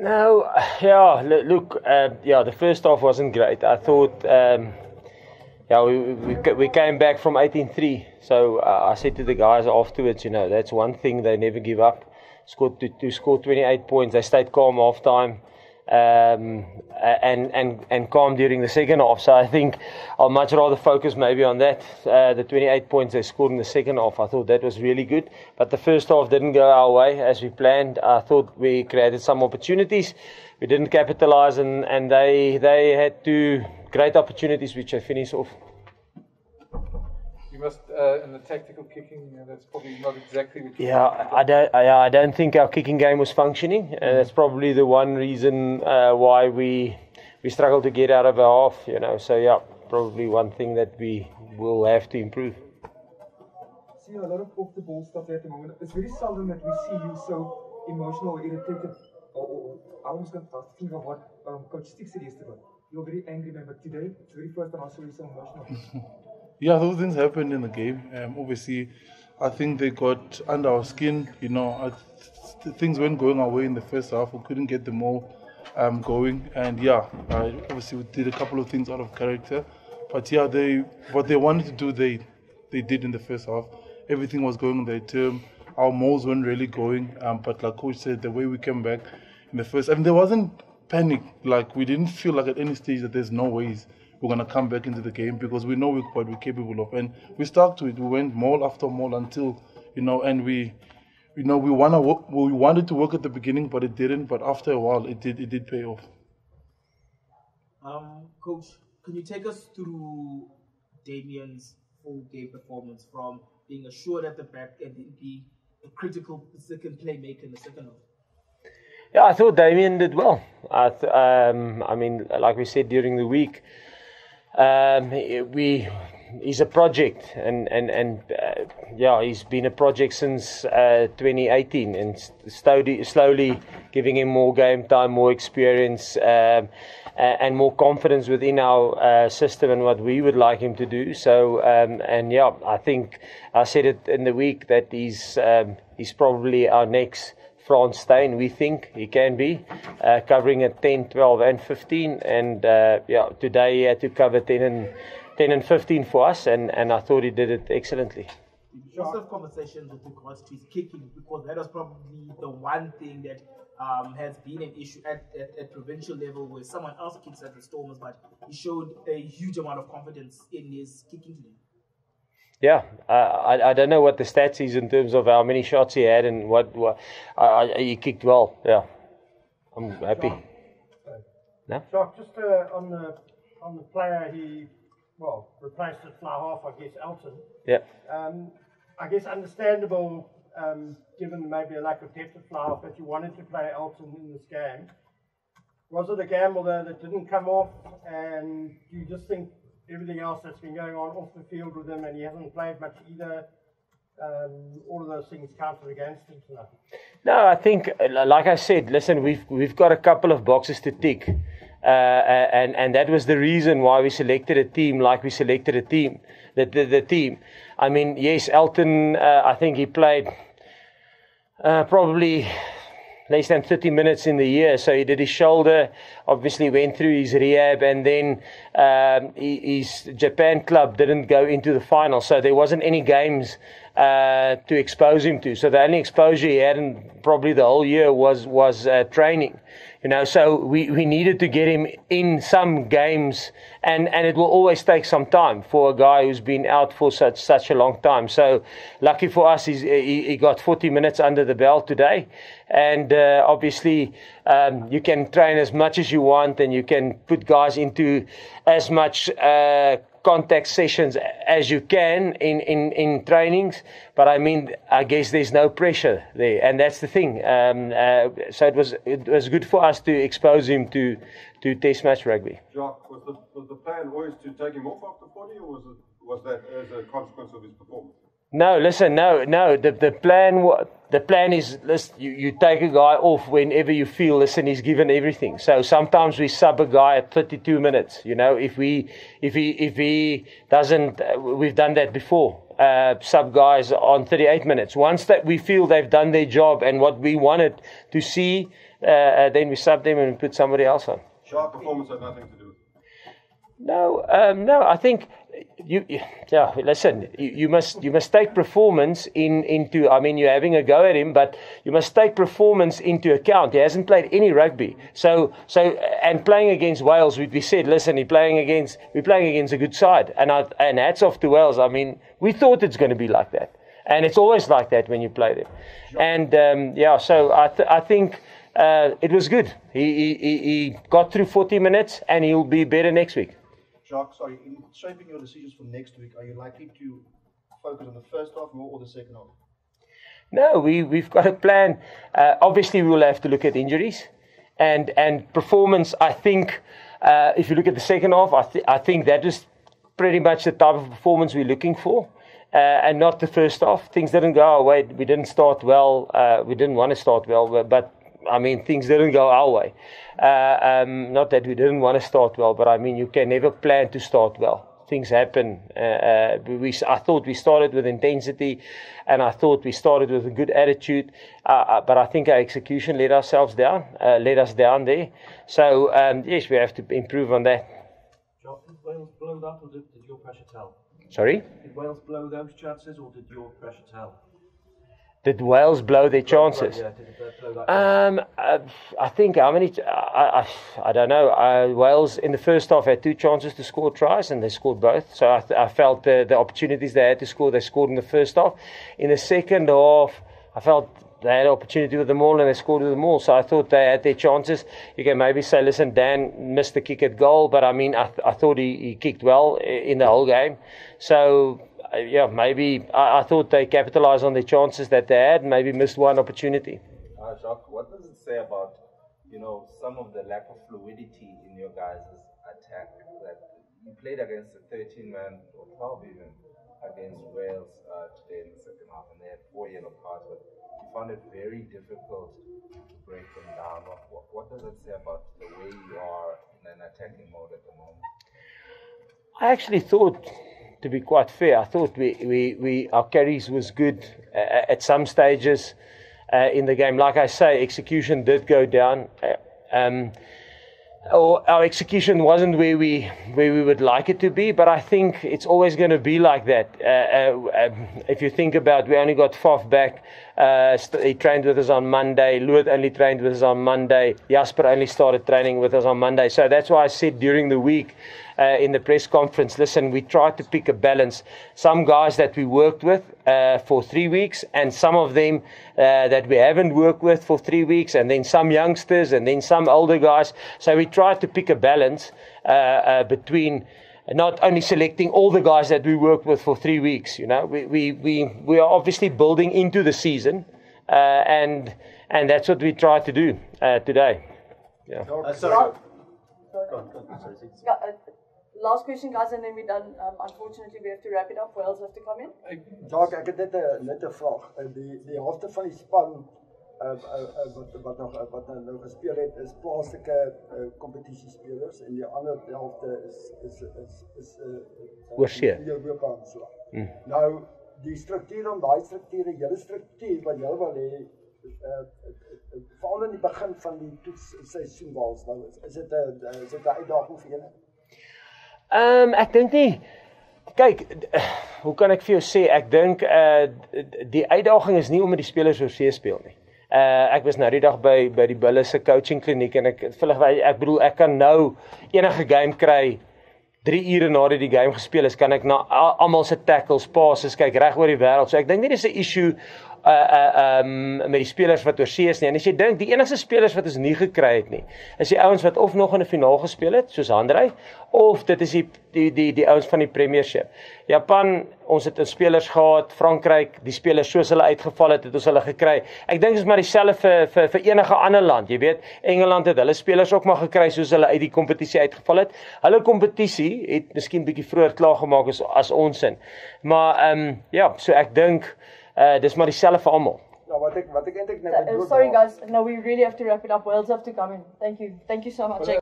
No, yeah, look, yeah, the first half wasn't great. I thought, yeah, we came back from 18-3. So I said to the guys afterwards, that's one thing, they never give up. Scored to score 28 points. They stayed calm half time. And calm during the second half. So I think I'll much rather focus maybe on that. The 28 points they scored in the second half, I thought that was really good. But the first half didn't go our way as we planned. I thought we created some opportunities. We didn't capitalize, and they had two great opportunities which they finished off. You must, in the tactical kicking, that's probably not exactly what you I don't think our kicking game was functioning. That's probably the one reason why we struggled to get out of our half, So, yeah, probably one thing that we will have to improve. See a lot of off-the-ball stuff at the moment. It's very seldom that we see you so emotional or irritated. I was thinking of what Coach Stick said yesterday. You're very angry, man, but today, it's the very first time I saw you so emotional. Yeah, those things happened in the game. Obviously, I think they got under our skin. Things weren't going our way in the first half. We couldn't get them all going. And yeah, obviously we did a couple of things out of character. But yeah, what they wanted to do, they did in the first half. Everything was going on their term. Our mauls weren't really going. But like Coach said, the way we came back in the first, there wasn't panic. Like, we didn't feel like at any stage that there's no ways we're going to come back into the game, because we know what we're capable of. And we stuck to it. We went maul after maul until, and we wanted to work at the beginning, but it didn't. But after a while, it did pay off. Coach, can you take us through Damian's full game performance, from being assured at the back and be a critical second playmaker in the second half? Yeah, I thought Damian did well. Like we said during the week, he's a project, and he's been a project since 2018, and slowly giving him more game time, more experience, and more confidence within our system and what we would like him to do. So, I think I said it in the week that he's probably our next Frans Steyn. We think he can be covering at 10, 12 and 15, and today he had to cover 10 and 15 for us, and I thought he did it excellently. Lots of conversations with regards to his kicking, because that was probably the one thing that has been an issue at provincial level, where someone else kicks at the Stormers, but he showed a huge amount of confidence in his kicking today. Yeah, I don't know what the stats is in terms of how many shots he had and what he kicked well. Yeah, I'm happy. Jacques, just on the player, he replaced at fly half, I guess, Elton. Yeah. I guess understandable, given maybe a lack of depth at fly half, that you wanted to play Elton in this game. Was it a gamble though that didn't come off, and do you just think everything else that's been going on off the field with him, and he hasn't played much either, all of those things counted against him tonight? No, I think, like I said, listen, we've got a couple of boxes to tick, and that was the reason why we selected a team like we selected a team. The team. I mean, yes, Elton, I think he played probably less than 30 minutes in the year. So he did his shoulder, obviously went through his rehab, and then his Japan club didn't go into the final. So there wasn't any games to expose him to. So the only exposure he had in probably the whole year was training. So we needed to get him in some games, and it will always take some time for a guy who's been out for such a long time. So lucky for us, he got 40 minutes under the belt today, and obviously you can train as much as you want, and you can put guys into as much contact sessions as you can in trainings, but I guess there's no pressure there, and that's the thing. So it was good for us to expose him to test match rugby. Jacques, was the plan always to take him off after 40, or was that as a consequence of his performance? No, listen, no. The plan is, listen, you take a guy off whenever you feel, listen, he's given everything. So sometimes we sub a guy at 32 minutes. If he doesn't, we've done that before. Sub guys on 38 minutes. Once that we feel they've done their job and what we wanted to see, then we sub them and put somebody else on. Jacques, performance had nothing to do with it. No, I think listen, you must take performance into. I mean, you're having a go at him, but you must take performance into account. He hasn't played any rugby, so and playing against Wales, we said, listen, we're playing against a good side, and hats off to Wales. I mean, we thought it's going to be like that, and it's always like that when you play them, and so I think. It was good. He got through 40 minutes, and he'll be better next week. Jacques, sorry, in shaping your decisions for next week, are you likely to focus on the first half more or the second half? No, we've got a plan. Obviously, we will have to look at injuries and performance. I think if you look at the second half, I think that is pretty much the type of performance we're looking for. And not the first half. Things didn't go our way. We didn't start well. We didn't want to start well, but I mean, things didn't go our way. Not that we didn't want to start well, but I mean, you can never plan to start well. Things happen. I thought we started with intensity, and I thought we started with a good attitude, but I think our execution let us down there. So, yes, we have to improve on that. Did Wales blow that, or did your pressure tell? Sorry? Did Wales blow those chances, or did your pressure tell? Did Wales blow their chances? Yeah, did they blow that? I think how many? I don't know. Wales in the first half had 2 chances to score tries, and they scored both. So I felt the opportunities they had to score, they scored in the first half. In the second half, I felt they had an opportunity with them all, and they scored with them all. So I thought they had their chances. You can maybe say, listen, Dan missed the kick at goal, but I mean, I thought he kicked well in the whole game. So. Maybe I thought they capitalized on the chances that they had, maybe missed one opportunity. Jacques, what does it say about, some of the lack of fluidity in your guys' attack? That you played against a 13-man or 12 even against Wales today in the second half, and they had 4 yellow cards, but you found it very difficult to break them down. What does it say about the way you are in an attacking mode at the moment? I actually thought, to be quite fair, I thought our carries was good at some stages in the game. Like I say, execution did go down. Our execution wasn't where we would like it to be, but I think it's always going to be like that. If you think about, we only got Faf back. He trained with us on Monday. Luit only trained with us on Monday. Jasper only started training with us on Monday. So that's why I said during the week in the press conference, listen, we tried to pick a balance. Some guys that we worked with for 3 weeks, and some of them that we haven't worked with for 3 weeks, and then some youngsters, and then some older guys. So we tried to pick a balance between not only selecting all the guys that we worked with for 3 weeks. We are obviously building into the season, and that's what we try to do today. Yeah. Sorry. Last question, guys, and then we're done. Unfortunately, we have to wrap it up. Wales have to come in. Jacques, ek het net 'n vraag. Die helfte van die span wat nou gespeel het is plaaslike kompetisiespelers, en die ander helfte is oorsee. Nou die struktuur om daai strukture, julle struktuur wat julle wil hê, veral in die begin van die toetsseisoen Wales nou is dit 'n uitdaging vir julle? Ek dink nie. Kyk, hoe kan ek vir jou sê? Ek dink die uitdaging is nie om met die spelers oorsee speel nie. Ek was nou die dag by die Bulle se coaching kliniek, en ek bedoel ek kan nou enige game kry 3 ure nadat die game gespeel is, kan ek na almal se tackles, passes kyk reg oor die wêreld. So ek dink nie dis 'n issue met die spelers wat oorsee is nie. En as jy dink, die enigste spelers wat ons nie gekry het nie, is die ouens wat of nog in 'n finaal gespeel het, soos Handrey, of dit is die ouens van die Premiership. Japan, ons het spelers gehad, Frankryk, die spelers soos hulle uitgeval het ons hulle gekry. Ek dink dit is maar dieselfde vir enige ander land. Jy weet, Engeland het hulle spelers ook maar gekry soos hulle uit die kompetisie uitgeval het. Hulle kompetisie het miskien bietjie vroeër klaar gemaak as ons in. Maar ja, so ek dink dis maar dieselfde vir almal. Nou wat ek eintlik net Sorry guys, no, we really have to wrap it up. Wales have to come in. Thank you so much.